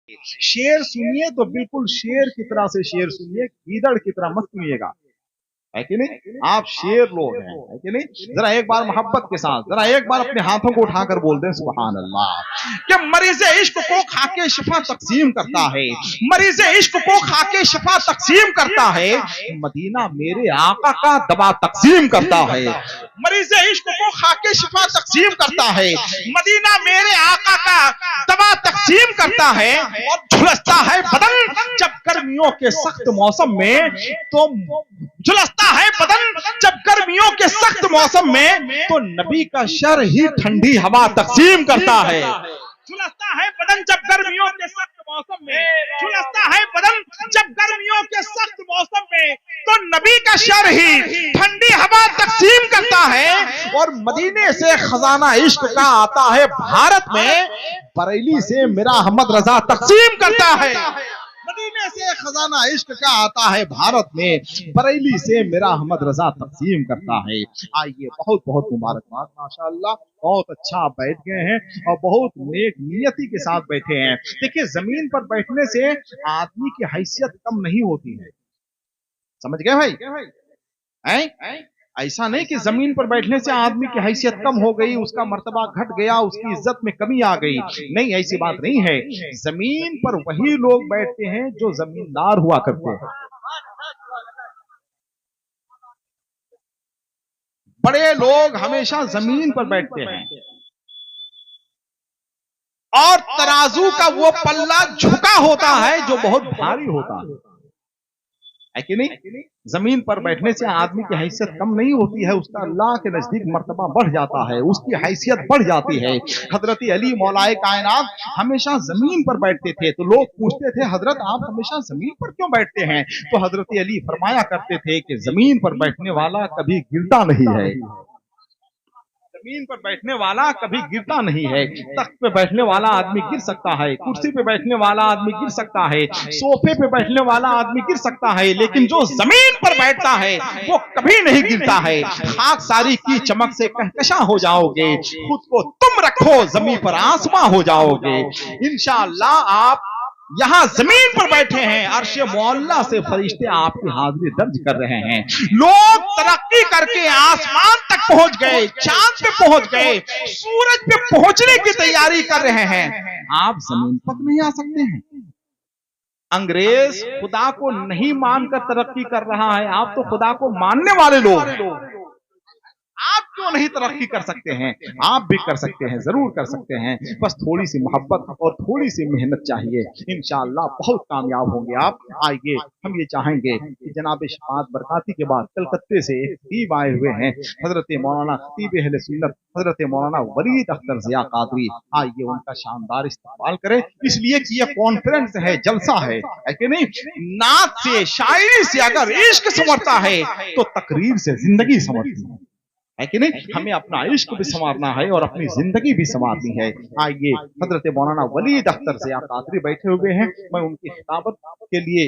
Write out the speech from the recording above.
शेर सुनिए तो बिल्कुल शेर की तरह से शेर सुनिए, गीदड़ की तरह मत सुनिएगा, है कि नहीं? आप शेर लोग हैं, है कि नहीं? जरा एक बार मोहब्बत के साथ, जरा एक बार अपने हाथों को उठाकर बोल दें सुभान अल्लाह। कि मरीज इश्क को खाके शिफा तकसीम करता है, मरीज इश्क को खाके शिफा तकसीम करता है, मदीना मेरे आका का दवा तकसीम करता है। मरीज इश्क को खाके शिफा तकसीम करता है, मदीना मेरे आका का दवा तकसीम करता है। और झुलसता है बदन जब गर्मियों के सख्त मौसम में, तो झुलसता है बदन जब गर्मियों के सख्त मौसम में, तो नबी का शर ही ठंडी हवा तकसीम करता है। झुलसता है बदन जब गर्मियों के सख्त मौसम में, झुलसता है बदन जब गर्मियों के सख्त मौसम में, तो नबी का शर ही ठंडी हवा तकसीम करता है। और मदीने से खजाना इश्क का आता है भारत में, बरेली से मेरा अहमद रजा तकसीम करता है। मदीने से खजाना इश्क का आता है भारत में, बरेली से मेरा अहमद रजा तकसीम करता है। आइए, बहुत बहुत मुबारकबाद, माशाअल्लाह, बहुत अच्छा आप बैठ गए हैं और बहुत नेक नियति के साथ बैठे हैं। देखिए, जमीन पर बैठने से आदमी की हैसियत कम नहीं होती है, समझ गए भाई? हैं? ऐसा नहीं कि जमीन पर बैठने से आदमी की हैसियत कम हो गई, उसका मर्तबा घट गया, उसकी इज्जत में कमी आ गई। नहीं, ऐसी बात नहीं है। जमीन पर वही लोग बैठते हैं जो जमींदार हुआ करते हैं। बड़े लोग हमेशा जमीन पर बैठते हैं और तराजू का वो पल्ला झुका होता है जो बहुत भारी होता है कि नहीं? जमीन पर बैठने से आदमी की हैसियत कम नहीं होती है, उसका अल्लाह के नजदीक मर्तबा बढ़ जाता है, उसकी हैसियत बढ़ जाती है। हजरत अली मौलाए कायनात हमेशा जमीन पर बैठते थे, तो लोग पूछते थे, हजरत आप हमेशा जमीन पर क्यों बैठते हैं? तो हजरत अली फरमाया करते थे कि जमीन पर बैठने वाला कभी गिरता नहीं है, जमीन पर बैठने वाला कभी गिरता नहीं है। तख्त पे बैठने वाला आदमी गिर सकता है, कुर्सी पे बैठने वाला आदमी गिर सकता है, सोफे पे बैठने वाला आदमी गिर सकता है, लेकिन जो जमीन पर बैठता है वो कभी नहीं गिरता है। खाक सारी की चमक से कहकशा हो जाओगे, खुद को तुम रखो जमीन पर आसमां हो जाओगे। इंशाअल्लाह आप यहाँ जमीन पर बैठे हैं, अर्शे मौला से फरिश्ते आपकी हाजिरी दर्ज कर रहे हैं। लोग तरक्की करके आसमान तक पहुंच गए, चांद पे पहुंच गए, सूरज पे पहुंचने की तैयारी कर रहे हैं, आप जमीन पर नहीं आ सकते हैं। अंग्रेज खुदा को नहीं मानकर तरक्की कर रहा है, आप तो खुदा को मानने वाले लोग हैं। आप क्यों नहीं तरक्की कर सकते हैं? आप भी कर सकते हैं, जरूर कर सकते हैं, बस थोड़ी सी मोहब्बत और थोड़ी सी मेहनत चाहिए। इंशाअल्लाह बहुत कामयाब होंगे आप। आइए, हम ये चाहेंगे कि जनाब शफाअत बरकाती के बाद कलकत्ते से एक खतीब आए हुए हैं, हजरत मौलाना खतीब अहले सुन्नत हजरत मौलाना वलीद अख्तर ज़िया कादरी। आइए उनका शानदार इस्तकबाल करें, इसलिए कि ये कॉन्फ्रेंस है, जलसा है कि नहीं? नात से, शायरी से अगर इश्क संवरता है तो तकरीर से जिंदगी संवरती है कि नहीं? हमें अपना इश्क भी संवारना है और अपनी जिंदगी भी संवारनी है। आइए, हजरत मौलाना वलीद अख्तर ज़िया कादरी बैठे हुए हैं, मैं उनकी खिताबत के लिए